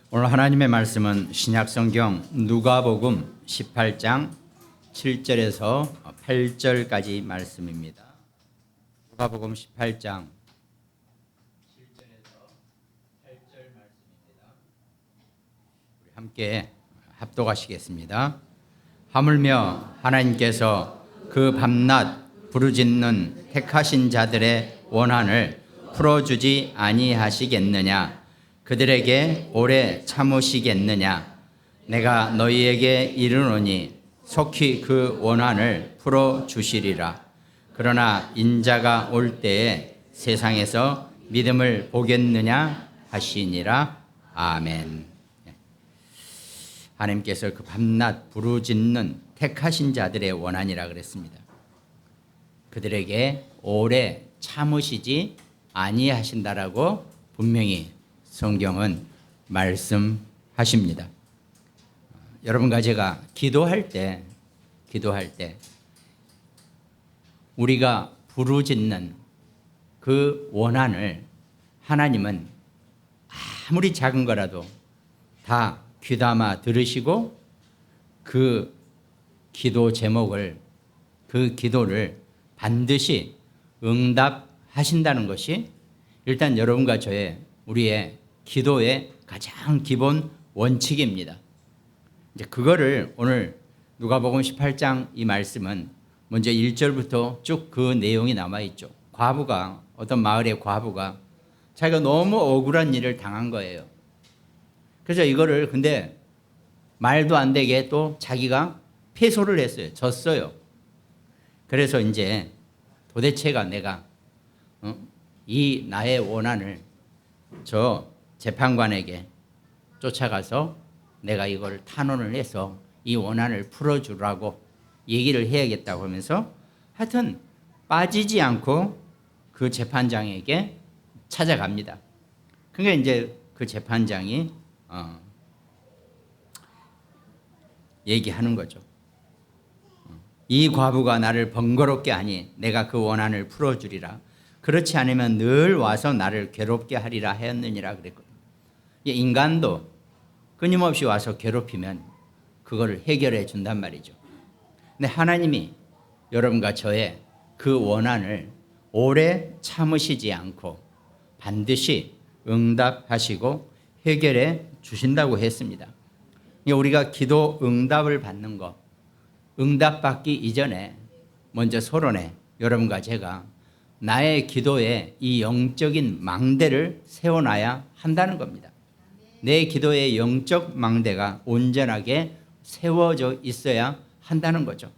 오늘 하나님의 말씀은 신약성경 누가복음 18장 7절에서 8절까지 말씀입니다. 누가복음 18장 7절에서 8절 말씀입니다. 우리 함께 합독하시겠습니다. 하물며 하나님께서 그 밤낮 부르짖는 택하신 자들의 원한을 풀어주지 아니하시겠느냐? 그들에게 오래 참으시겠느냐? 내가 너희에게 이르노니 속히 그 원한을 풀어주시리라. 그러나 인자가 올 때에 세상에서 믿음을 보겠느냐 하시니라. 아멘. 하나님께서 그 밤낮 부르짖는 택하신 자들의 원한이라 그랬습니다. 그들에게 오래 참으시지 아니하신다라고 분명히 성경은 말씀하십니다. 여러분과 제가 기도할 때 우리가 부르짖는 그 원한을 하나님은 아무리 작은 거라도 다 귀담아 들으시고 그 기도 제목을, 그 기도를 반드시 응답하신다는 것이 일단 여러분과 저의 우리의 기도의 가장 기본 원칙입니다. 이제 그거를 오늘 누가복음 18장 이 말씀은 먼저 1절부터 쭉 그 내용이 남아 있죠. 과부가, 어떤 마을의 과부가 자기가 너무 억울한 일을 당한 거예요. 그래서 이거를 근데 말도 안 되게 또 자기가 패소를 했어요. 졌어요. 그래서 이제 도대체가 내가 이 나의 원한을 저 재판관에게 쫓아가서 내가 이걸 탄원을 해서 이 원한을 풀어주라고 얘기를 해야겠다고 하면서 하여튼 빠지지 않고 그 재판장에게 찾아갑니다. 그러니까 이제 그 재판장이 얘기하는 거죠. 이 과부가 나를 번거롭게 하니 내가 그 원한을 풀어주리라. 그렇지 않으면 늘 와서 나를 괴롭게 하리라 하였느니라 그랬거든요. 인간도 끊임없이 와서 괴롭히면 그거를 해결해 준단 말이죠. 근데 하나님이 여러분과 저의 그 원한을 오래 참으시지 않고 반드시 응답하시고 해결해 주신다고 했습니다. 우리가 기도 응답을 받는 거, 응답받기 이전에 먼저 서론에 여러분과 제가 나의 기도에 이 영적인 망대를 세워놔야 한다는 겁니다. 내 기도의 영적 망대가 온전하게 세워져 있어야 한다는 거죠.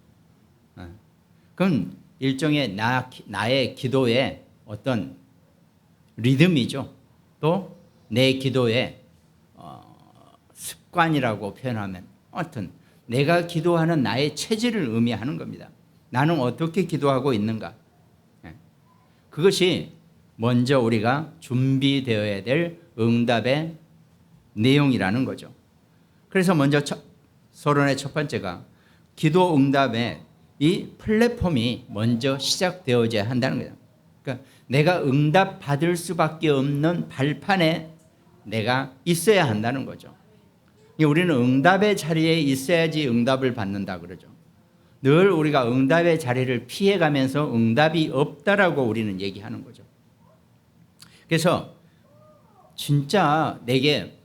그건 일종의 나의 기도의 어떤 리듬이죠. 또 내 기도의 습관이라고 표현하면 어떤 내가 기도하는 나의 체질을 의미하는 겁니다. 나는 어떻게 기도하고 있는가? 그것이 먼저 우리가 준비되어야 될 응답의 내용이라는 거죠. 그래서 먼저 서론의 첫 번째가 기도 응답의 이 플랫폼이 먼저 시작되어져야 한다는 거예요. 그러니까 내가 응답 받을 수밖에 없는 발판에 내가 있어야 한다는 거죠. 우리는 응답의 자리에 있어야지 응답을 받는다 그러죠. 늘 우리가 응답의 자리를 피해가면서 응답이 없다라고 우리는 얘기하는 거죠. 그래서 진짜 내게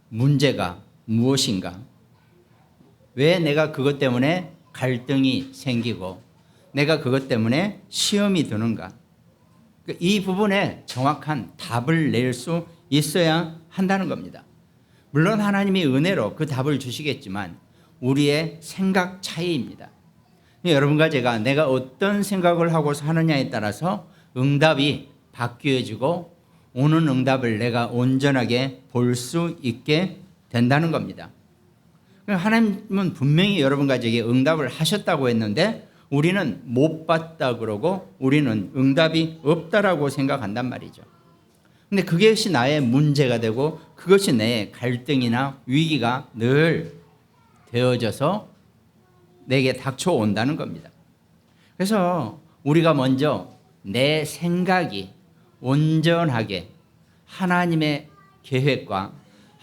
문제가 무엇인가? 왜 내가 그것 때문에 갈등이 생기고 내가 그것 때문에 시험이 드는가? 이 부분에 정확한 답을 낼 수 있어야 한다는 겁니다. 물론 하나님이 은혜로 그 답을 주시겠지만 우리의 생각 차이입니다. 여러분과 제가 내가 어떤 생각을 하고 사느냐에 따라서 응답이 바뀌어지고 오는 응답을 내가 온전하게 볼 수 있게 된다는 겁니다. 하나님은 분명히 여러분과 제게 응답을 하셨다고 했는데 우리는 못 봤다 그러고 우리는 응답이 없다라고 생각한단 말이죠. 근데 그것이 나의 문제가 되고 그것이 내 갈등이나 위기가 늘 되어져서 내게 닥쳐온다는 겁니다. 그래서 우리가 먼저 내 생각이 온전하게 하나님의 계획과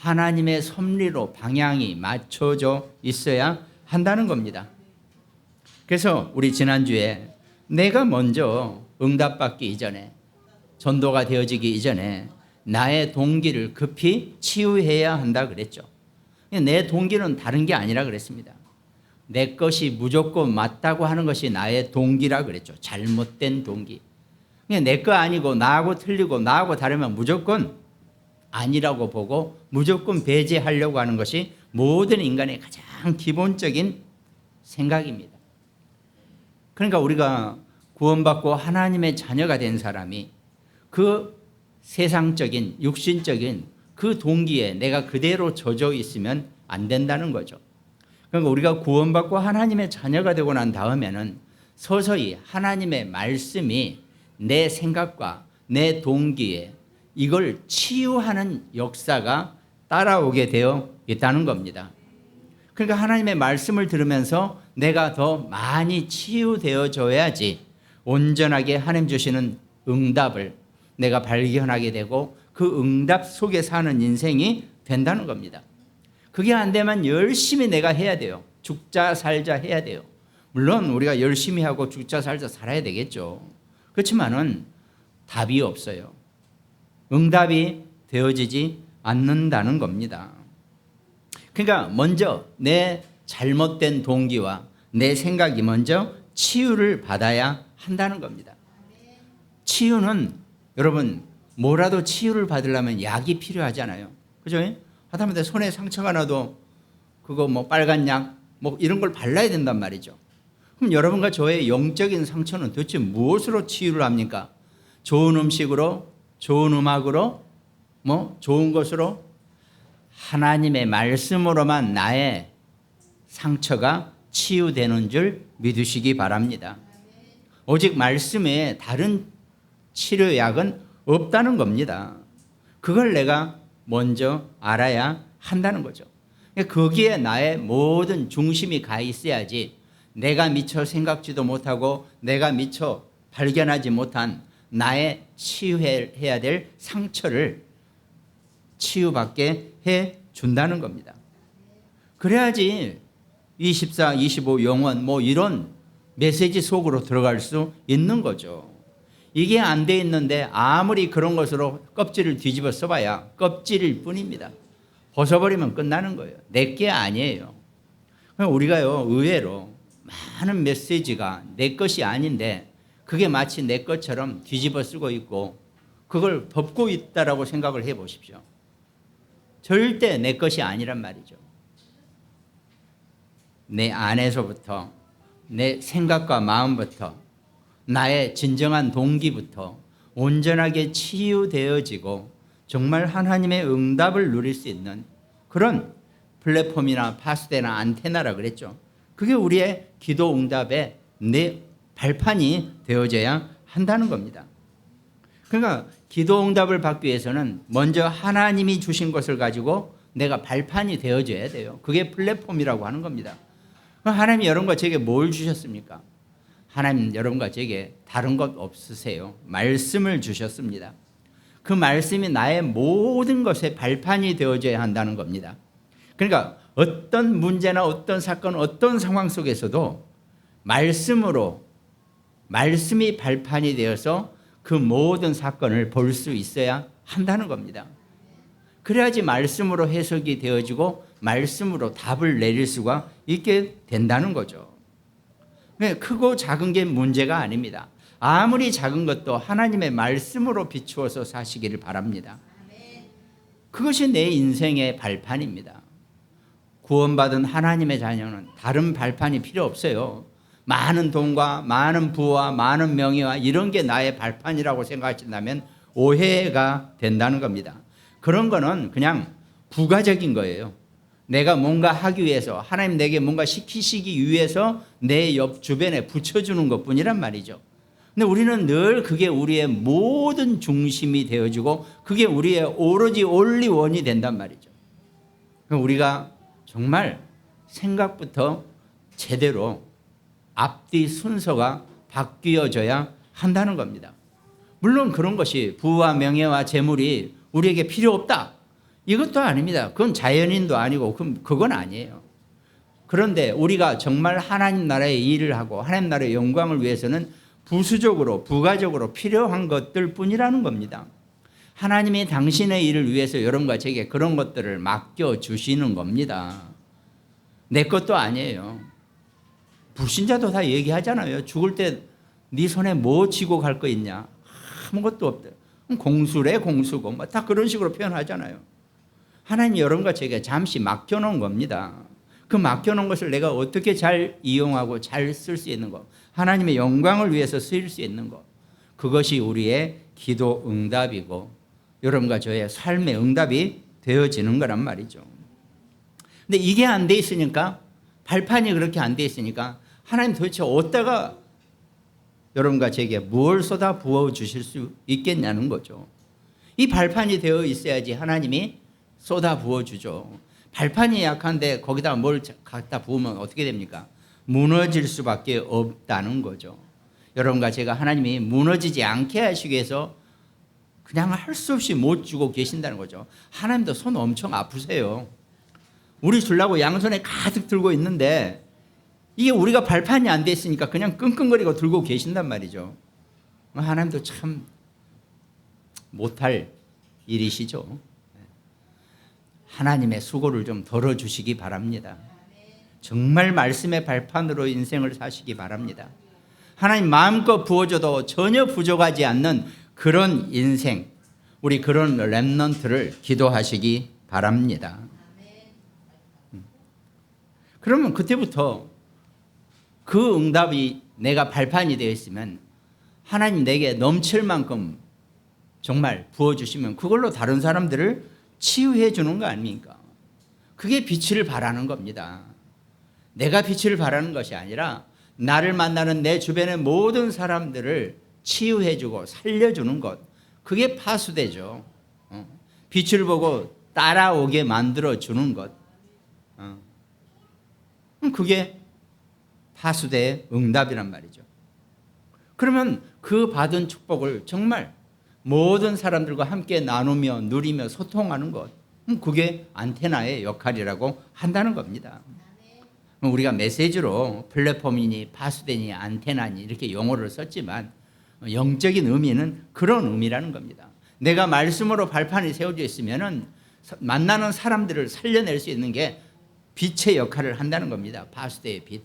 하나님의 섭리로 방향이 맞춰져 있어야 한다는 겁니다. 그래서 우리 지난주에 내가 먼저 응답받기 이전에, 전도가 되어지기 이전에 나의 동기를 급히 치유해야 한다 그랬죠. 내 동기는 다른 게 아니라 그랬습니다. 내 것이 무조건 맞다고 하는 것이 나의 동기라 그랬죠. 잘못된 동기. 내 거 아니고 나하고 틀리고 나하고 다르면 무조건 아니라고 보고 무조건 배제하려고 하는 것이 모든 인간의 가장 기본적인 생각입니다. 그러니까 우리가 구원받고 하나님의 자녀가 된 사람이 그 세상적인 육신적인 그 동기에 내가 그대로 젖어 있으면 안 된다는 거죠. 그러니까 우리가 구원받고 하나님의 자녀가 되고 난 다음에는 서서히 하나님의 말씀이 내 생각과 내 동기에 이걸 치유하는 역사가 따라오게 되어 있다는 겁니다. 그러니까 하나님의 말씀을 들으면서 내가 더 많이 치유되어져야지 온전하게 하나님 주시는 응답을 내가 발견하게 되고 그 응답 속에 사는 인생이 된다는 겁니다. 그게 안 되면 열심히 내가 해야 돼요. 죽자 살자 해야 돼요. 물론 우리가 열심히 하고 죽자 살자 살아야 되겠죠. 그렇지만은 답이 없어요. 응답이 되어지지 않는다는 겁니다. 그러니까 먼저 내 잘못된 동기와 내 생각이 먼저 치유를 받아야 한다는 겁니다. 치유는 여러분 뭐라도 치유를 받으려면 약이 필요하잖아요. 그죠? 하다못해 손에 상처가 나도 그거 뭐 빨간 약 뭐 이런 걸 발라야 된단 말이죠. 그럼 여러분과 저의 영적인 상처는 도대체 무엇으로 치유를 합니까? 좋은 음식으로, 좋은 음악으로, 뭐 좋은 것으로? 하나님의 말씀으로만 나의 상처가 치유되는 줄 믿으시기 바랍니다. 오직 말씀에 다른 치료약은 없다는 겁니다. 그걸 내가 먼저 알아야 한다는 거죠. 거기에 나의 모든 중심이 가 있어야지 내가 미처 생각지도 못하고 내가 미처 발견하지 못한 나의 치유해야 될 상처를 치유받게 해준다는 겁니다. 그래야지 24, 25 영원 뭐 이런 메시지 속으로 들어갈 수 있는 거죠. 이게 안 돼 있는데 아무리 그런 것으로 껍질을 뒤집어 써봐야 껍질일 뿐입니다. 벗어버리면 끝나는 거예요. 내게 아니에요. 우리가요 의외로 많은 메시지가 내 것이 아닌데 그게 마치 내 것처럼 뒤집어 쓰고 있고 그걸 덮고 있다라고 생각을 해보십시오. 절대 내 것이 아니란 말이죠. 내 안에서부터 내 생각과 마음부터 나의 진정한 동기부터 온전하게 치유되어지고 정말 하나님의 응답을 누릴 수 있는 그런 플랫폼이나 파수대나 안테나라 그랬죠. 그게 우리의 기도 응답의 내 발판이 되어져야 한다는 겁니다. 그러니까 기도 응답을 받기 위해서는 먼저 하나님이 주신 것을 가지고 내가 발판이 되어져야 돼요. 그게 플랫폼이라고 하는 겁니다. 하나님이 여러분과 제게 뭘 주셨습니까? 하나님 여러분과 제게 다른 것 없으세요. 말씀을 주셨습니다. 그 말씀이 나의 모든 것의 발판이 되어져야 한다는 겁니다. 그러니까 어떤 문제나 어떤 사건, 어떤 상황 속에서도 말씀으로 말씀이 발판이 되어서 그 모든 사건을 볼 수 있어야 한다는 겁니다. 그래야지 말씀으로 해석이 되어지고 말씀으로 답을 내릴 수가 있게 된다는 거죠. 크고 작은 게 문제가 아닙니다. 아무리 작은 것도 하나님의 말씀으로 비추어서 사시기를 바랍니다. 그것이 내 인생의 발판입니다. 구원받은 하나님의 자녀는 다른 발판이 필요 없어요. 많은 돈과 많은 부와 많은 명예와 이런 게 나의 발판이라고 생각하신다면 오해가 된다는 겁니다. 그런 거는 그냥 부가적인 거예요. 내가 뭔가 하기 위해서 하나님 내게 뭔가 시키시기 위해서 내 옆 주변에 붙여주는 것뿐이란 말이죠. 근데 우리는 늘 그게 우리의 모든 중심이 되어지고 그게 우리의 오로지 올리원이 된단 말이죠. 우리가 정말 생각부터 제대로 앞뒤 순서가 바뀌어져야 한다는 겁니다. 물론 그런 것이 부와 명예와 재물이 우리에게 필요 없다. 이것도 아닙니다. 그건 자연인도 아니고 그건 아니에요. 그런데 우리가 정말 하나님 나라의 일을 하고 하나님 나라의 영광을 위해서는 부수적으로 부가적으로 필요한 것들 뿐이라는 겁니다. 하나님이 당신의 일을 위해서 여러분과 제게 그런 것들을 맡겨주시는 겁니다. 내 것도 아니에요. 불신자도 다 얘기하잖아요. 죽을 때 네 손에 뭐 쥐고 갈 거 있냐? 아무것도 없대. 공수래 공수고 뭐 다 그런 식으로 표현하잖아요. 하나님 여러분과 제게 잠시 맡겨놓은 겁니다. 그 맡겨놓은 것을 내가 어떻게 잘 이용하고 잘 쓸 수 있는 것, 하나님의 영광을 위해서 쓰일 수 있는 것, 그것이 우리의 기도 응답이고 여러분과 저의 삶의 응답이 되어지는 거란 말이죠. 근데 이게 안 돼 있으니까, 발판이 그렇게 안 돼 있으니까 하나님 도대체 어디다가 여러분과 제게 뭘 쏟아 부어 주실 수 있겠냐는 거죠. 이 발판이 되어 있어야지 하나님이 쏟아 부어 주죠. 발판이 약한데 거기다 뭘 갖다 부으면 어떻게 됩니까? 무너질 수밖에 없다는 거죠. 여러분과 제가 하나님이 무너지지 않게 하시기 위해서 그냥 할 수 없이 못 주고 계신다는 거죠. 하나님도 손 엄청 아프세요. 우리 주려고 양손에 가득 들고 있는데 이게 우리가 발판이 안 돼 있으니까 그냥 끙끙거리고 들고 계신단 말이죠. 하나님도 참 못할 일이시죠. 하나님의 수고를 좀 덜어주시기 바랍니다. 정말 말씀의 발판으로 인생을 사시기 바랍니다. 하나님 마음껏 부어줘도 전혀 부족하지 않는 그런 인생, 우리 그런 렘넌트를 기도하시기 바랍니다. 그러면 그때부터 그 응답이 내가 발판이 되어 있으면 하나님 내게 넘칠 만큼 정말 부어주시면 그걸로 다른 사람들을 치유해 주는 거 아닙니까? 그게 빛을 발하는 겁니다. 내가 빛을 발하는 것이 아니라 나를 만나는 내 주변의 모든 사람들을 치유해 주고 살려주는 것, 그게 파수되죠. 빛을 보고 따라오게 만들어 주는 것, 그게 파수대의 응답이란 말이죠. 그러면 그 받은 축복을 정말 모든 사람들과 함께 나누며 누리며 소통하는 것, 그게 안테나의 역할이라고 한다는 겁니다. 우리가 메시지로 플랫폼이니 파수대니 안테나니 이렇게 용어를 썼지만 영적인 의미는 그런 의미라는 겁니다. 내가 말씀으로 발판이 세워져 있으면 만나는 사람들을 살려낼 수 있는 게 빛의 역할을 한다는 겁니다. 파수대의 빛.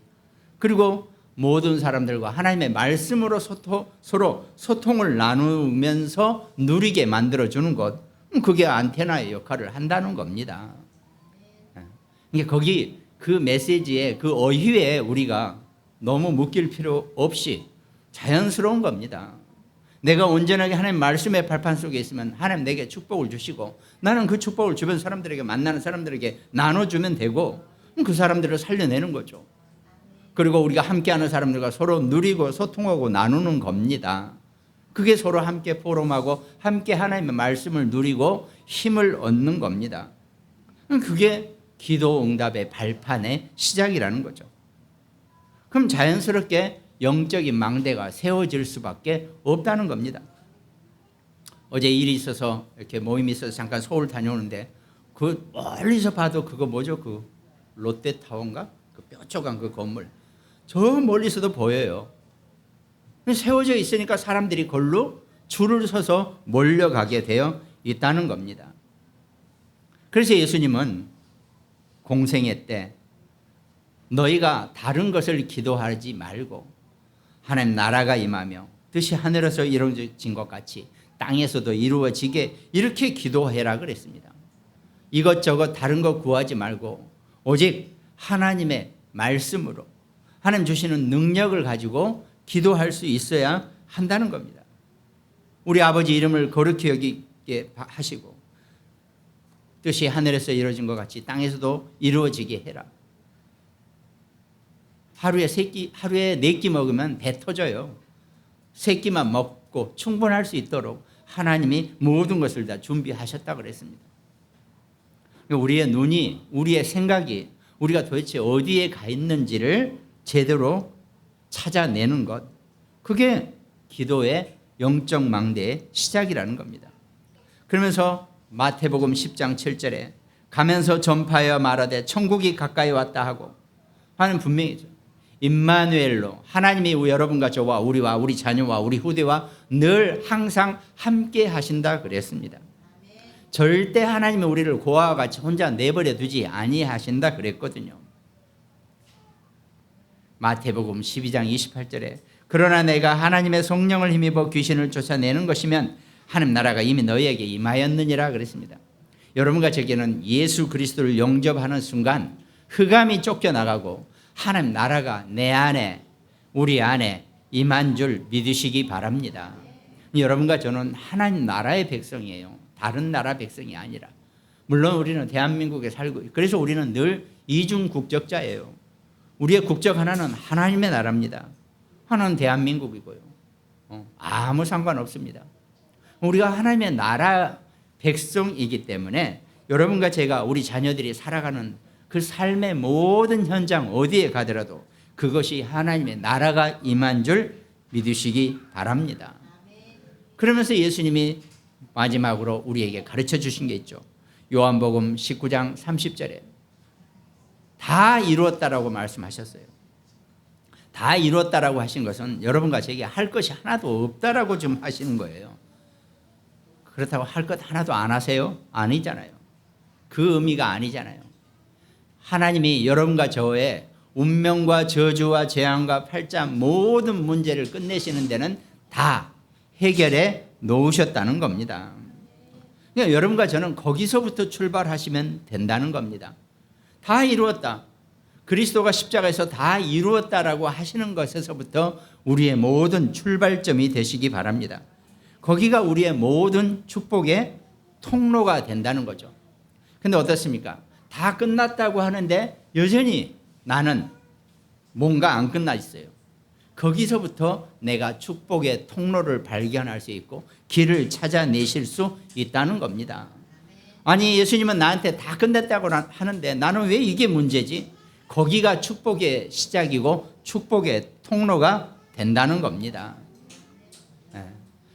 그리고 모든 사람들과 하나님의 말씀으로 서로 소통을 나누면서 누리게 만들어주는 것, 그게 안테나의 역할을 한다는 겁니다. 그러니까 거기 그 메시지에 그 어휘에 우리가 너무 묶일 필요 없이 자연스러운 겁니다. 내가 온전하게 하나님 말씀의 발판 속에 있으면 하나님 내게 축복을 주시고 나는 그 축복을 주변 사람들에게 만나는 사람들에게 나눠주면 되고 그 사람들을 살려내는 거죠. 그리고 우리가 함께하는 사람들과 서로 누리고 소통하고 나누는 겁니다. 그게 서로 함께 포럼하고 함께 하나님의 말씀을 누리고 힘을 얻는 겁니다. 그게 기도 응답의 발판의 시작이라는 거죠. 그럼 자연스럽게 영적인 망대가 세워질 수밖에 없다는 겁니다. 어제 일이 있어서 이렇게 모임이 있어서 잠깐 서울 다녀오는데 그 멀리서 봐도 그거 뭐죠? 그 롯데타워인가? 그 뾰족한 그 건물. 저 멀리서도 보여요. 세워져 있으니까 사람들이 걸로 줄을 서서 몰려가게 되어 있다는 겁니다. 그래서 예수님은 공생애 때 너희가 다른 것을 기도하지 말고 하나님 나라가 임하며 뜻이 하늘에서 이루어진 것 같이 땅에서도 이루어지게 이렇게 기도해라 그랬습니다. 이것저것 다른 거 구하지 말고 오직 하나님의 말씀으로 하나님 주시는 능력을 가지고 기도할 수 있어야 한다는 겁니다. 우리 아버지 이름을 거룩히 여기게 하시고 뜻이 하늘에서 이루어진 것 같이 땅에서도 이루어지게 해라. 하루에 4끼 먹으면 배 터져요. 3끼만 먹고 충분할 수 있도록 하나님이 모든 것을 다 준비하셨다고 그랬습니다. 우리의 눈이, 우리의 생각이 우리가 도대체 어디에 가 있는지를 제대로 찾아내는 것, 그게 기도의 영적 망대의 시작이라는 겁니다. 그러면서 마태복음 10장 7절에 가면서 전파하여 말하되 천국이 가까이 왔다 하고 하는 분명히죠. 임마누엘로 하나님이 여러분과 저와 우리와 우리 자녀와 우리 후대와 늘 항상 함께 하신다 그랬습니다. 절대 하나님이 우리를 고아와 같이 혼자 내버려 두지 아니하신다 그랬거든요. 마태복음 12장 28절에 그러나 내가 하나님의 성령을 힘입어 귀신을 쫓아내는 것이면 하나님 나라가 이미 너희에게 임하였느니라 그랬습니다. 여러분과 저에게는 예수 그리스도를 영접하는 순간 흑암이 쫓겨나가고 하나님 나라가 내 안에 우리 안에 임한 줄 믿으시기 바랍니다. 여러분과 저는 하나님 나라의 백성이에요. 다른 나라 백성이 아니라. 물론 우리는 대한민국에 살고 그래서 우리는 늘 이중 국적자예요. 우리의 국적 하나는 하나님의 나라입니다. 하나는 대한민국이고요. 아무 상관없습니다. 우리가 하나님의 나라 백성이기 때문에 여러분과 제가 우리 자녀들이 살아가는 그 삶의 모든 현장 어디에 가더라도 그것이 하나님의 나라가 임한 줄 믿으시기 바랍니다. 그러면서 예수님이 마지막으로 우리에게 가르쳐 주신 게 있죠. 요한복음 19장 30절에 다 이루었다라고 말씀하셨어요. 다 이루었다라고 하신 것은 여러분과 제게 할 것이 하나도 없다라고 좀 하시는 거예요. 그렇다고 할 것 하나도 안 하세요? 아니잖아요. 그 의미가 아니잖아요. 하나님이 여러분과 저의 운명과 저주와 재앙과 팔자 모든 문제를 끝내시는 데는 다 해결해 놓으셨다는 겁니다. 그러니까 여러분과 저는 거기서부터 출발하시면 된다는 겁니다. 다 이루었다. 그리스도가 십자가에서 다 이루었다라고 하시는 것에서부터 우리의 모든 출발점이 되시기 바랍니다. 거기가 우리의 모든 축복의 통로가 된다는 거죠. 근데 어떻습니까? 다 끝났다고 하는데 여전히 나는 뭔가 안 끝나 있어요. 거기서부터 내가 축복의 통로를 발견할 수 있고 길을 찾아내실 수 있다는 겁니다. 아니 예수님은 나한테 다 끝냈다고 하는데 나는 왜 이게 문제지? 거기가 축복의 시작이고 축복의 통로가 된다는 겁니다.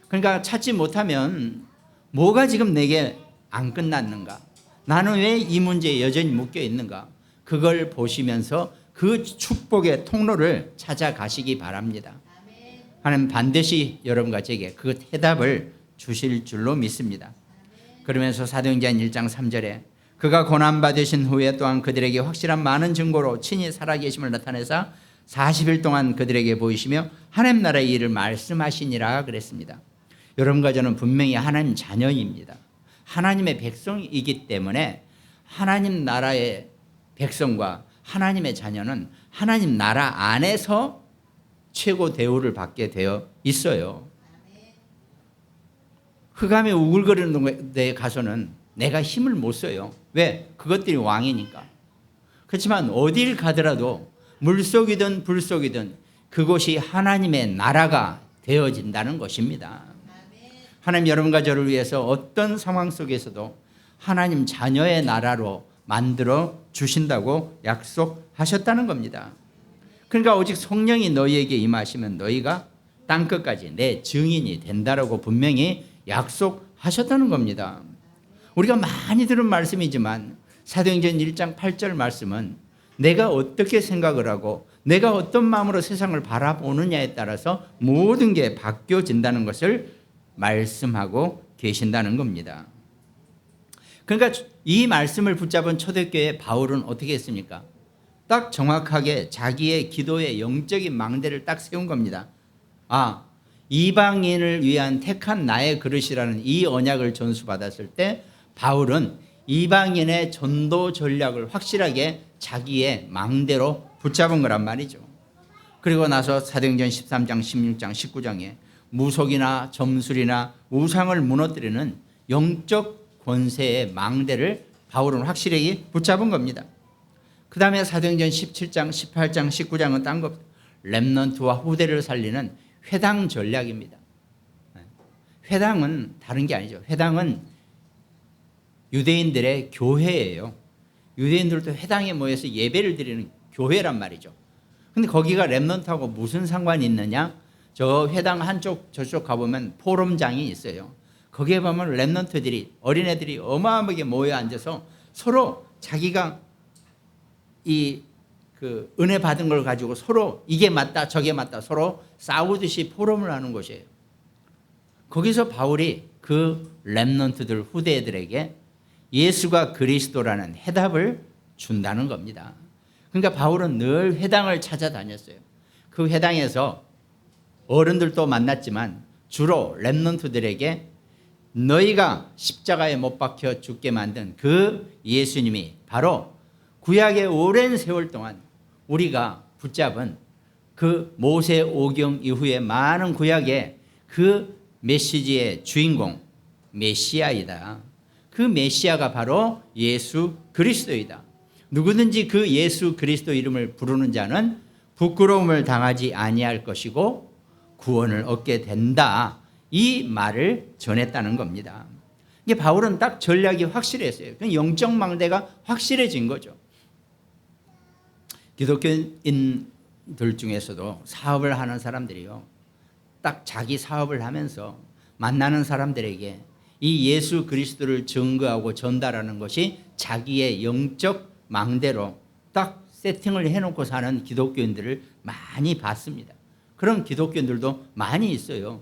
그러니까 찾지 못하면 뭐가 지금 내게 안 끝났는가? 나는 왜 이 문제에 여전히 묶여 있는가? 그걸 보시면서 그 축복의 통로를 찾아가시기 바랍니다. 하나님 반드시 여러분과 제게 그 해답을 주실 줄로 믿습니다. 그러면서 사도행전 1장 3절에 그가 고난받으신 후에 또한 그들에게 확실한 많은 증거로 친히 살아계심을 나타내사 40일 동안 그들에게 보이시며 하나님 나라의 일을 말씀하시니라 그랬습니다. 여러분과 저는 분명히 하나님 자녀입니다. 하나님의 백성이기 때문에 하나님 나라의 백성과 하나님의 자녀는 하나님 나라 안에서 최고 대우를 받게 되어 있어요. 흑암에 우글거리는 데 가서는 내가 힘을 못 써요. 왜? 그것들이 왕이니까. 그렇지만 어딜 가더라도 물속이든 불속이든 그곳이 하나님의 나라가 되어진다는 것입니다. 하나님 여러분과 저를 위해서 어떤 상황 속에서도 하나님 자녀의 나라로 만들어 주신다고 약속하셨다는 겁니다. 그러니까 오직 성령이 너희에게 임하시면 너희가 땅끝까지 내 증인이 된다라고 분명히 약속하셨다는 겁니다. 우리가 많이 들은 말씀이지만 사도행전 1장 8절 말씀은 내가 어떻게 생각을 하고 내가 어떤 마음으로 세상을 바라보느냐에 따라서 모든 게 바뀌어진다는 것을 말씀하고 계신다는 겁니다. 그러니까 이 말씀을 붙잡은 초대교회 바울은 어떻게 했습니까? 딱 정확하게 자기의 기도의 영적인 망대를 딱 세운 겁니다. 이방인을 위한 택한 나의 그릇이라는 이 언약을 전수받았을 때 바울은 이방인의 전도 전략을 확실하게 자기의 망대로 붙잡은 거란 말이죠. 그리고 나서 사도행전 13장, 16장, 19장에 무속이나 점술이나 우상을 무너뜨리는 영적 권세의 망대를 바울은 확실하게 붙잡은 겁니다. 그 다음에 사도행전 17장, 18장, 19장은 딴 것, 렘넌트와 후대를 살리는 회당 전략입니다. 회당은 다른 게 아니죠. 회당은 유대인들의 교회예요. 유대인들도 회당에 모여서 예배를 드리는 교회란 말이죠. 근데 거기가 렘넌트하고 무슨 상관이 있느냐? 저 회당 한쪽 저쪽 가보면 포럼장이 있어요. 거기에 보면 렘넌트들이, 어린애들이 어마어마하게 모여 앉아서 서로 자기가 그 은혜 받은 걸 가지고 서로 이게 맞다 저게 맞다 서로 싸우듯이 포럼을 하는 곳이에요. 거기서 바울이 그 렘넌트들 후대들에게 예수가 그리스도라는 해답을 준다는 겁니다. 그러니까 바울은 늘 회당을 찾아다녔어요. 그 회당에서 어른들도 만났지만 주로 렘넌트들에게 너희가 십자가에 못 박혀 죽게 만든 그 예수님이 바로 구약의 오랜 세월 동안 우리가 붙잡은 그 모세 오경 이후에 많은 구약의 그 메시지의 주인공 메시아이다. 그 메시아가 바로 예수 그리스도이다. 누구든지 그 예수 그리스도 이름을 부르는 자는 부끄러움을 당하지 아니할 것이고 구원을 얻게 된다. 이 말을 전했다는 겁니다. 이게 바울은 딱 전략이 확실했어요. 영적 망대가 확실해진 거죠. 기독교인들 중에서도 사업을 하는 사람들이요, 딱 자기 사업을 하면서 만나는 사람들에게 이 예수 그리스도를 증거하고 전달하는 것이 자기의 영적 망대로 딱 세팅을 해놓고 사는 기독교인들을 많이 봤습니다. 그런 기독교인들도 많이 있어요.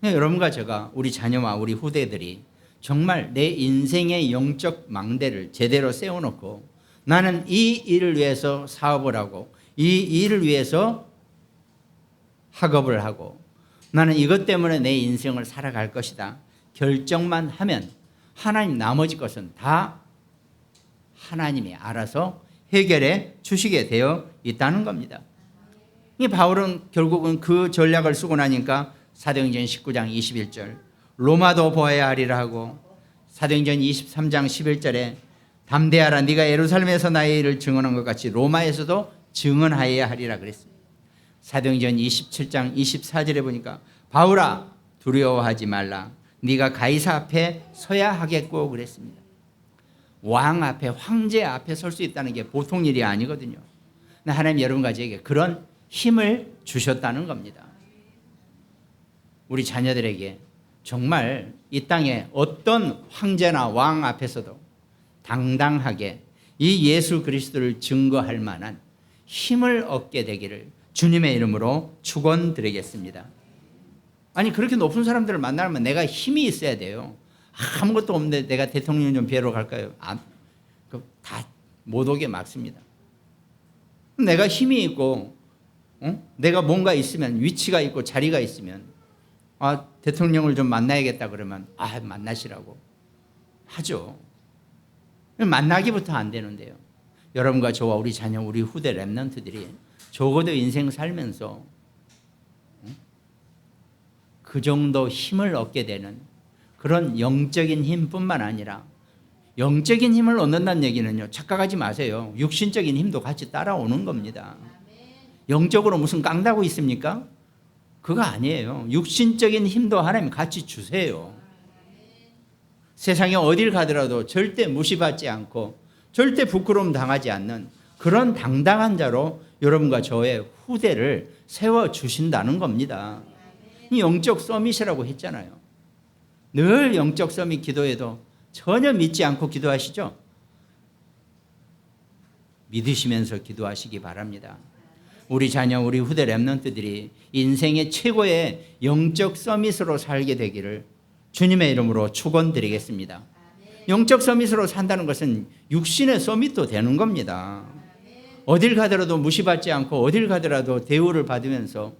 여러분과 제가, 우리 자녀와 우리 후대들이 정말 내 인생의 영적 망대를 제대로 세워놓고 나는 이 일을 위해서 사업을 하고 이 일을 위해서 학업을 하고 나는 이것 때문에 내 인생을 살아갈 것이다 결정만 하면 하나님 나머지 것은 다 하나님이 알아서 해결해 주시게 되어 있다는 겁니다. 이 바울은 결국은 그 전략을 쓰고 나니까 사도행전 19장 21절 로마도 보아야 하리라 하고, 사도행전 23장 11절에 담대하라 네가 예루살렘에서 나의 일을 증언한 것 같이 로마에서도 증언하여야 하리라 그랬습니다. 사도행전 27장 24절에 보니까 바울아 두려워하지 말라 네가 가이사 앞에 서야 하겠고 그랬습니다. 왕 앞에, 황제 앞에 설 수 있다는 게 보통 일이 아니거든요. 하나님 여러분과 저에게 그런 힘을 주셨다는 겁니다. 우리 자녀들에게 정말 이 땅에 어떤 황제나 왕 앞에서도 당당하게 이 예수 그리스도를 증거할 만한 힘을 얻게 되기를 주님의 이름으로 축원드리겠습니다. 아니 그렇게 높은 사람들을 만나면 내가 힘이 있어야 돼요. 아무것도 없는데 내가 대통령 좀 뵈러 갈까요? 다 못 오게 막습니다. 내가 힘이 있고 내가 뭔가 있으면, 위치가 있고 자리가 있으면 대통령을 좀 만나야겠다 그러면 만나시라고 하죠. 만나기부터 안 되는데요. 여러분과 저와 우리 자녀, 우리 후대 렘넌트들이 적어도 인생 살면서 그 정도 힘을 얻게 되는 그런 영적인 힘뿐만 아니라, 영적인 힘을 얻는다는 얘기는요, 착각하지 마세요. 육신적인 힘도 같이 따라오는 겁니다. 영적으로 무슨 깡다고 있습니까? 그거 아니에요. 육신적인 힘도 하나님 같이 주세요. 세상에 어딜 가더라도 절대 무시받지 않고 절대 부끄러움 당하지 않는 그런 당당한 자로 여러분과 저의 후대를 세워주신다는 겁니다. 이 영적 서밋이라고 했잖아요. 늘 영적 서밋 기도해도 전혀 믿지 않고 기도하시죠? 믿으시면서 기도하시기 바랍니다. 우리 자녀, 우리 후대 렘넌트들이 인생의 최고의 영적 서밋으로 살게 되기를 주님의 이름으로 축원드리겠습니다. 영적 서밋으로 산다는 것은 육신의 서밋도 되는 겁니다. 어딜 가더라도 무시받지 않고 어딜 가더라도 대우를 받으면서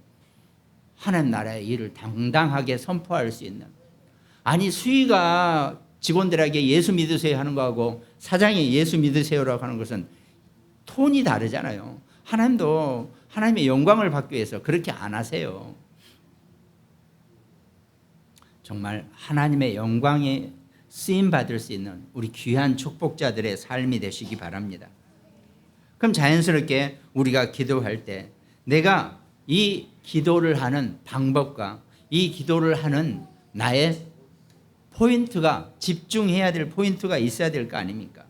하나님 나라의 일을 당당하게 선포할 수 있는, 아니 수위가 직원들에게 예수 믿으세요 하는 거하고 사장이 예수 믿으세요라고 하는 것은 톤이 다르잖아요. 하나님도 하나님의 영광을 받기 위해서 그렇게 안 하세요. 정말 하나님의 영광에 쓰임 받을 수 있는 우리 귀한 축복자들의 삶이 되시기 바랍니다. 그럼 자연스럽게 우리가 기도할 때 내가 이 기도를 하는 방법과 이 기도를 하는 나의 포인트가, 집중해야 될 포인트가 있어야 될 거 아닙니까?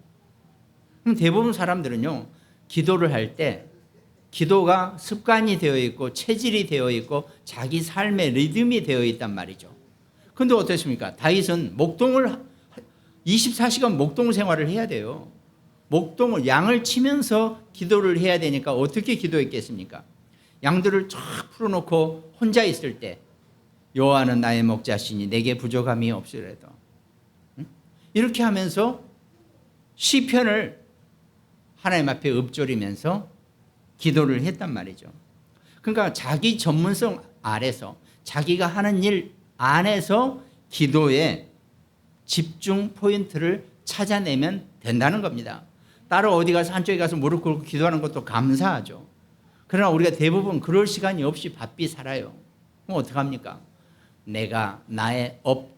그럼 대부분 사람들은요, 기도를 할 때 기도가 습관이 되어 있고 체질이 되어 있고 자기 삶의 리듬이 되어 있단 말이죠. 근데 어떻습니까? 다윗은 목동을 24시간 목동 생활을 해야 돼요. 목동을 양을 치면서 기도를 해야 되니까 어떻게 기도했겠습니까? 양들을 쫙 풀어놓고 혼자 있을 때 여호와는 나의 목자시니 내게 부족함이 없으래도, 이렇게 하면서 시편을 하나님 앞에 읊조리면서 기도를 했단 말이죠. 그러니까 자기 전문성 아래서 자기가 하는 일 안에서 기도의 집중 포인트를 찾아내면 된다는 겁니다. 따로 어디 가서 한쪽에 가서 무릎 꿇고 기도하는 것도 감사하죠. 그러나 우리가 대부분 그럴 시간이 없이 바삐 살아요. 그럼 어떡합니까? 내가 나의 업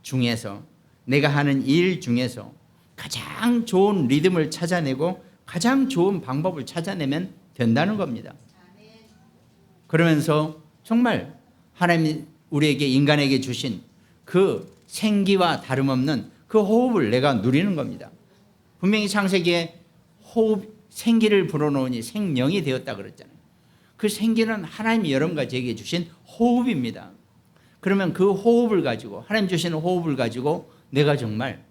중에서, 내가 하는 일 중에서 가장 좋은 리듬을 찾아내고 가장 좋은 방법을 찾아내면 된다는 겁니다. 그러면서 정말 하나님이 우리에게, 인간에게 주신 그 생기와 다름없는 그 호흡을 내가 누리는 겁니다. 분명히 창세기에 호흡, 생기를 불어넣으니 생명이 되었다 그랬잖아요. 그 생기는 하나님이 여러분과 저에게 주신 호흡입니다. 그러면 그 호흡을 가지고, 하나님 주시는 호흡을 가지고 내가 정말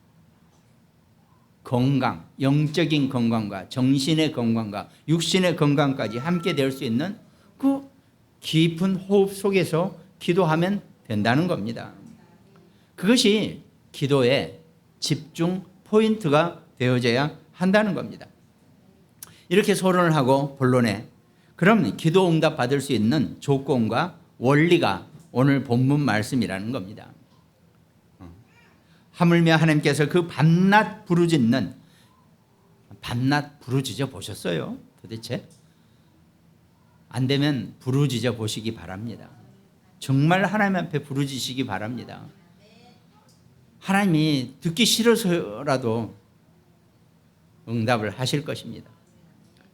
건강, 영적인 건강과 정신의 건강과 육신의 건강까지 함께 될 수 있는 그 깊은 호흡 속에서 기도하면 된다는 겁니다. 그것이 기도의 집중 포인트가 되어져야 한다는 겁니다. 이렇게 소론을 하고 본론에, 그럼 기도 응답 받을 수 있는 조건과 원리가 오늘 본문 말씀이라는 겁니다. 하물며 하나님께서 그 밤낮 부르짖는, 밤낮 부르짖어 보셨어요? 도대체? 안 되면 부르짖어 보시기 바랍니다. 정말 하나님 앞에 부르짖으시기 바랍니다. 하나님이 듣기 싫어서라도 응답을 하실 것입니다.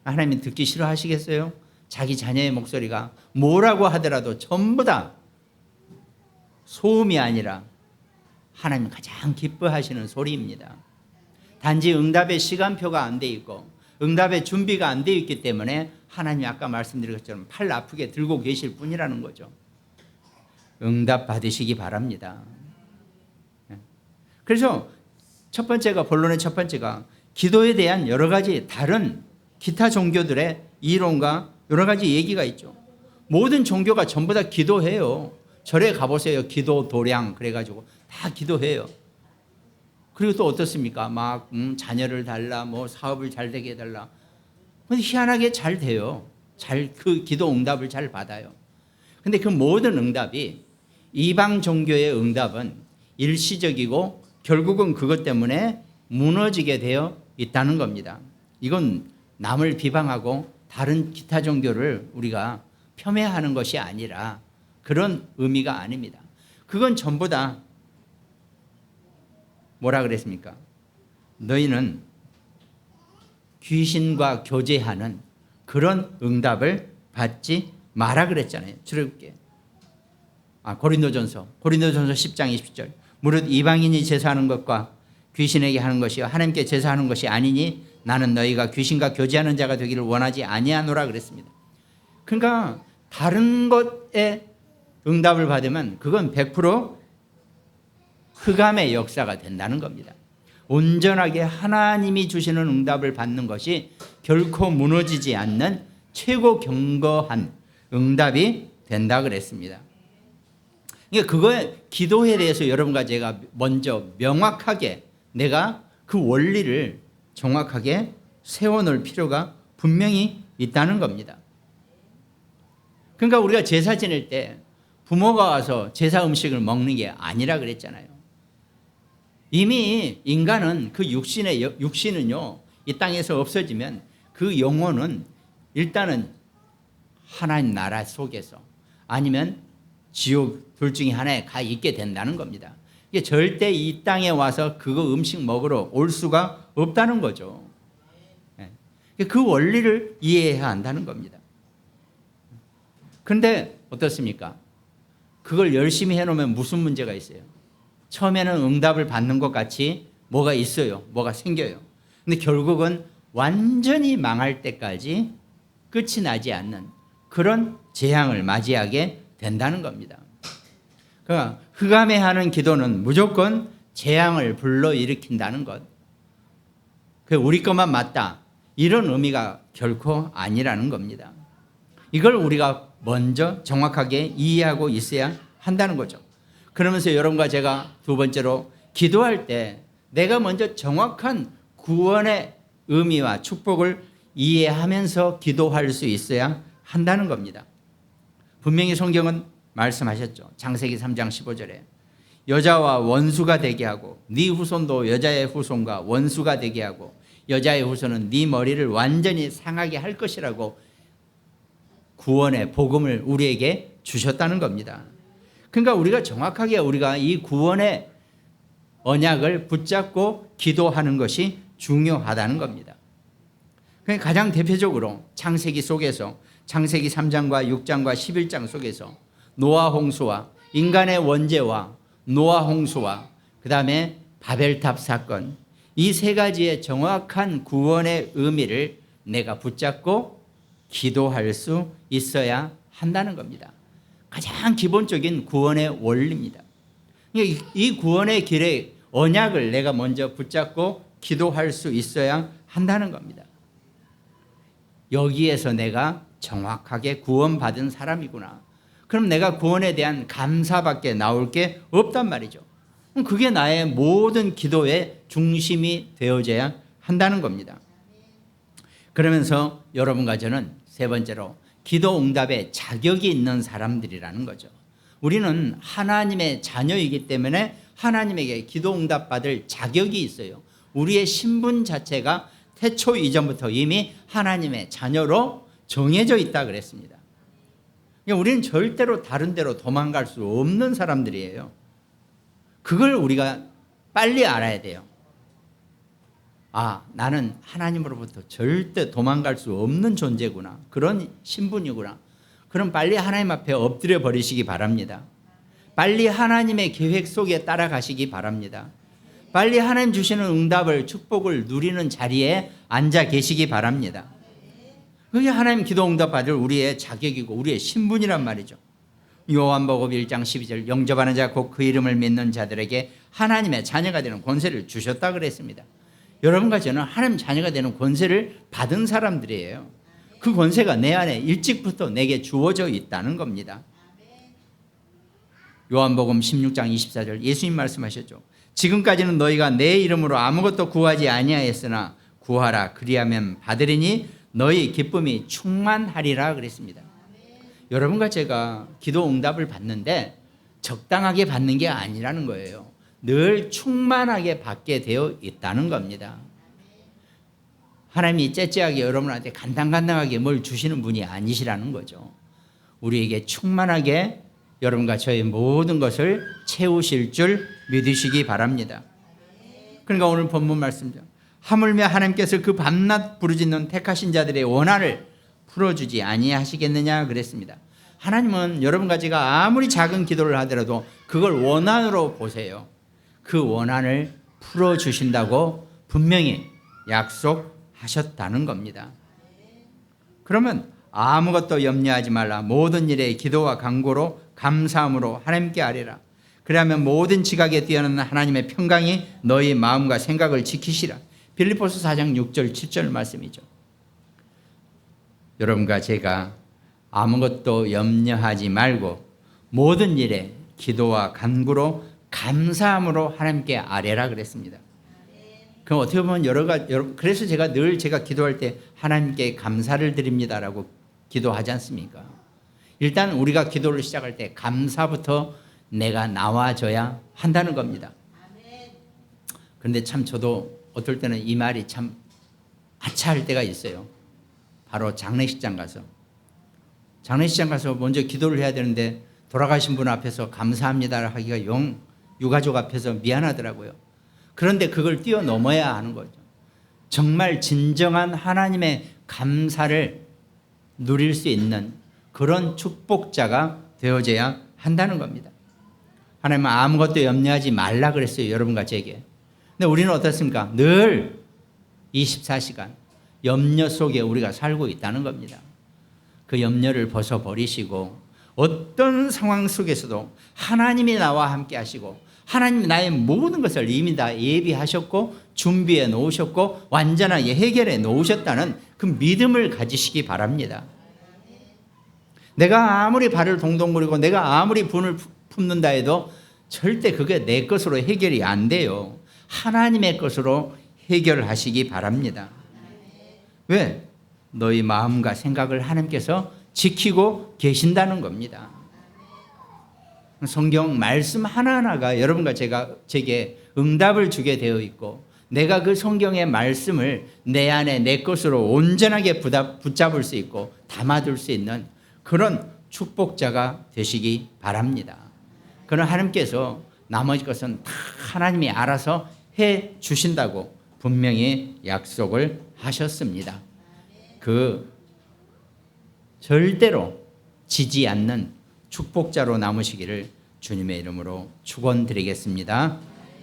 하나님이 듣기 싫어하시겠어요? 자기 자녀의 목소리가 뭐라고 하더라도 전부 다 소음이 아니라 하나님 가장 기뻐하시는 소리입니다. 단지 응답의 시간표가 안 돼 있고 응답의 준비가 안 돼 있기 때문에 하나님이 아까 말씀드린 것처럼 팔 아프게 들고 계실 뿐이라는 거죠. 응답 받으시기 바랍니다. 그래서 첫 번째가, 본론의 첫 번째가 기도에 대한 여러 가지 다른 기타 종교들의 이론과 여러 가지 얘기가 있죠. 모든 종교가 전부 다 기도해요. 절에 가보세요. 기도 도량 그래가지고 다 기도해요. 그리고 또 어떻습니까? 막 자녀를 달라, 뭐 사업을 잘 되게 해달라. 근데 희한하게 잘 돼요. 그 기도 응답을 잘 받아요. 근데 그 모든 응답이, 이방 종교의 응답은 일시적이고 결국은 그것 때문에 무너지게 되어 있다는 겁니다. 이건 남을 비방하고 다른 기타 종교를 우리가 폄훼하는 것이 아니라 그런 의미가 아닙니다. 그건 전부 다 뭐라 그랬습니까? 너희는 귀신과 교제하는 그런 응답을 받지 마라 그랬잖아요. 출애굽기에. 고린도전서 10장 20절. 무릇 이방인이 제사하는 것과 귀신에게 하는 것이요 하나님께 제사하는 것이 아니니 나는 너희가 귀신과 교제하는 자가 되기를 원하지 아니하노라 그랬습니다. 그러니까 다른 것에 응답을 받으면 그건 100% 흑암의 역사가 된다는 겁니다. 온전하게 하나님이 주시는 응답을 받는 것이 결코 무너지지 않는 최고 견고한 응답이 된다 그랬습니다. 그러니까 그거에, 기도에 대해서 여러분과 제가 먼저 명확하게 내가 그 원리를 정확하게 세워놓을 필요가 분명히 있다는 겁니다. 그러니까 우리가 제사 지낼 때 부모가 와서 제사 음식을 먹는 게 아니라 그랬잖아요. 이미 인간은 그 육신은요, 이 땅에서 없어지면 그 영혼은 일단은 하나님 나라 속에서 아니면 지옥 둘 중에 하나에 가 있게 된다는 겁니다. 이게 절대 이 땅에 와서 그거 음식 먹으러 올 수가 없다는 거죠. 그 원리를 이해해야 한다는 겁니다. 그런데 어떻습니까? 그걸 열심히 해놓으면 무슨 문제가 있어요? 처음에는 응답을 받는 것 같이 뭐가 있어요. 뭐가 생겨요. 근데 결국은 완전히 망할 때까지 끝이 나지 않는 그런 재앙을 맞이하게 된다는 겁니다. 그러니까 흑암해하는 기도는 무조건 재앙을 불러일으킨다는 것. 그 우리 것만 맞다. 이런 의미가 결코 아니라는 겁니다. 이걸 우리가 먼저 정확하게 이해하고 있어야 한다는 거죠. 그러면서 여러분과 제가 두 번째로 기도할 때 내가 먼저 정확한 구원의 의미와 축복을 이해하면서 기도할 수 있어야 한다는 겁니다. 분명히 성경은 말씀하셨죠. 창세기 3장 15절에 여자와 원수가 되게 하고 네 후손도 여자의 후손과 원수가 되게 하고 여자의 후손은 네 머리를 완전히 상하게 할 것이라고 구원의 복음을 우리에게 주셨다는 겁니다. 그러니까 우리가 정확하게 우리가 이 구원의 언약을 붙잡고 기도하는 것이 중요하다는 겁니다. 그러니까 가장 대표적으로 창세기 속에서 창세기 3장과 6장과 11장 속에서 노아 홍수와 인간의 원죄와 노아 홍수와 그 다음에 바벨탑 사건, 이 세 가지의 정확한 구원의 의미를 내가 붙잡고 기도할 수 있어야 한다는 겁니다. 가장 기본적인 구원의 원리입니다. 이 구원의 길의 언약을 내가 먼저 붙잡고 기도할 수 있어야 한다는 겁니다. 여기에서 내가 정확하게 구원받은 사람이구나. 그럼 내가 구원에 대한 감사밖에 나올 게 없단 말이죠. 그게 나의 모든 기도의 중심이 되어져야 한다는 겁니다. 그러면서 여러분과 저는 세 번째로 기도 응답에 자격이 있는 사람들이라는 거죠. 우리는 하나님의 자녀이기 때문에 하나님에게 기도 응답 받을 자격이 있어요. 우리의 신분 자체가 태초 이전부터 이미 하나님의 자녀로 정해져 있다 그랬습니다. 우리는 절대로 다른 데로 도망갈 수 없는 사람들이에요. 그걸 우리가 빨리 알아야 돼요. 아, 나는 하나님으로부터 절대 도망갈 수 없는 존재구나. 그런 신분이구나. 그럼 빨리 하나님 앞에 엎드려 버리시기 바랍니다. 빨리 하나님의 계획 속에 따라가시기 바랍니다. 빨리 하나님 주시는 응답을, 축복을 누리는 자리에 앉아 계시기 바랍니다. 그게 하나님 기도 응답 받을 우리의 자격이고 우리의 신분이란 말이죠. 요한복음 1장 12절 영접하는 자 곧 그 이름을 믿는 자들에게 하나님의 자녀가 되는 권세를 주셨다 그랬습니다. 여러분과 저는 하나님 자녀가 되는 권세를 받은 사람들이에요. 그 권세가 내 안에 일찍부터 내게 주어져 있다는 겁니다. 요한복음 16장 24절 예수님 말씀하셨죠. 지금까지는 너희가 내 이름으로 아무것도 구하지 아니하였으나 구하라 그리하면 받으리니 너희 기쁨이 충만하리라 그랬습니다. 여러분과 제가 기도 응답을 받는데 적당하게 받는 게 아니라는 거예요. 늘 충만하게 받게 되어 있다는 겁니다. 하나님이 째째하게 여러분한테 간당간당하게 뭘 주시는 분이 아니시라는 거죠. 우리에게 충만하게 여러분과 저의 모든 것을 채우실 줄 믿으시기 바랍니다. 그러니까 오늘 본문 말씀이죠. 하물며 하나님께서 그 밤낮 부르짖는 택하신 자들의 원한을 풀어주지 아니하시겠느냐 그랬습니다. 하나님은 여러분과 제가 아무리 작은 기도를 하더라도 그걸 원한으로 보세요. 그 원한을 풀어주신다고 분명히 약속하셨다는 겁니다. 그러면 아무것도 염려하지 말라. 모든 일에 기도와 간구로 감사함으로 하나님께 아뢰라. 그러면 모든 지각에 뛰어난 하나님의 평강이 너희 마음과 생각을 지키시라. 빌립보서 4장 6절 7절 말씀이죠. 여러분과 제가 아무것도 염려하지 말고 모든 일에 기도와 간구로 감사함으로 하나님께 아뢰라 그랬습니다. 그럼 어떻게 보면 그래서 제가 늘 제가 기도할 때 하나님께 감사를 드립니다라고 기도하지 않습니까? 일단 우리가 기도를 시작할 때 감사부터 내가 나와줘야 한다는 겁니다. 그런데 참 저도 어떨 때는 이 말이 참 아차할 때가 있어요. 바로 장례식장 가서 먼저 기도를 해야 되는데 돌아가신 분 앞에서 감사합니다 하기가 유가족 앞에서 미안하더라고요. 그런데 그걸 뛰어넘어야 하는 거죠. 정말 진정한 하나님의 감사를 누릴 수 있는 그런 축복자가 되어져야 한다는 겁니다. 하나님은 아무것도 염려하지 말라 그랬어요. 여러분과 제게. 근데 우리는 어떻습니까? 늘 24시간 염려 속에 우리가 살고 있다는 겁니다. 그 염려를 벗어버리시고 어떤 상황 속에서도 하나님이 나와 함께 하시고 하나님이 나의 모든 것을 이미 다 예비하셨고 준비해 놓으셨고 완전하게 해결해 놓으셨다는 그 믿음을 가지시기 바랍니다. 내가 아무리 발을 동동 구르고 내가 아무리 분을 품는다 해도 절대 그게 내 것으로 해결이 안 돼요. 하나님의 것으로 해결하시기 바랍니다. 왜? 너희 마음과 생각을 하나님께서 지키고 계신다는 겁니다. 성경 말씀 하나하나가 여러분과 제게 응답을 주게 되어 있고 내가 그 성경의 말씀을 내 안에 내 것으로 온전하게 붙잡을 수 있고 담아둘 수 있는 그런 축복자가 되시기 바랍니다. 그런 하나님께서 나머지 것은 다 하나님이 알아서 해 주신다고 분명히 약속을 하셨습니다. 그 절대로 지지 않는 축복자로 남으시기를 주님의 이름으로 축원드리겠습니다.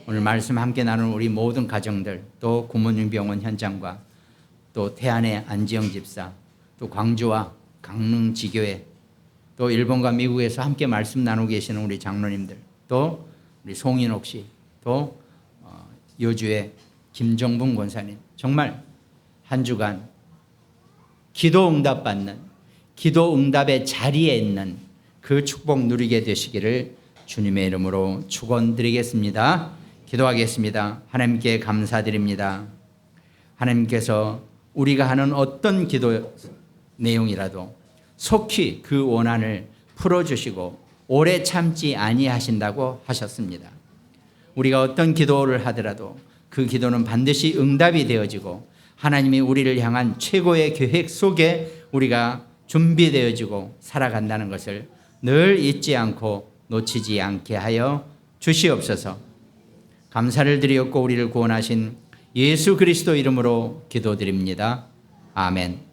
오늘 말씀 함께 나눈 우리 모든 가정들, 또 구몬jun병원 현장과 또 태안의 안지영 집사, 또 광주와 강릉 지교회, 또 일본과 미국에서 함께 말씀 나누고 계시는 우리 장로님들, 또 우리 송인옥 씨, 또 여주의 김정분 권사님, 정말 한 주간 기도 응답받는, 기도 응답의 자리에 있는 그 축복 누리게 되시기를 주님의 이름으로 축원드리겠습니다. 기도하겠습니다. 하나님께 감사드립니다. 하나님께서 우리가 하는 어떤 기도 내용이라도 속히 그 원한을 풀어주시고 오래 참지 아니하신다고 하셨습니다. 우리가 어떤 기도를 하더라도 그 기도는 반드시 응답이 되어지고 하나님이 우리를 향한 최고의 계획 속에 우리가 준비되어지고 살아간다는 것을 늘 잊지 않고 놓치지 않게 하여 주시옵소서. 감사를 드리었고 우리를 구원하신 예수 그리스도 이름으로 기도드립니다. 아멘.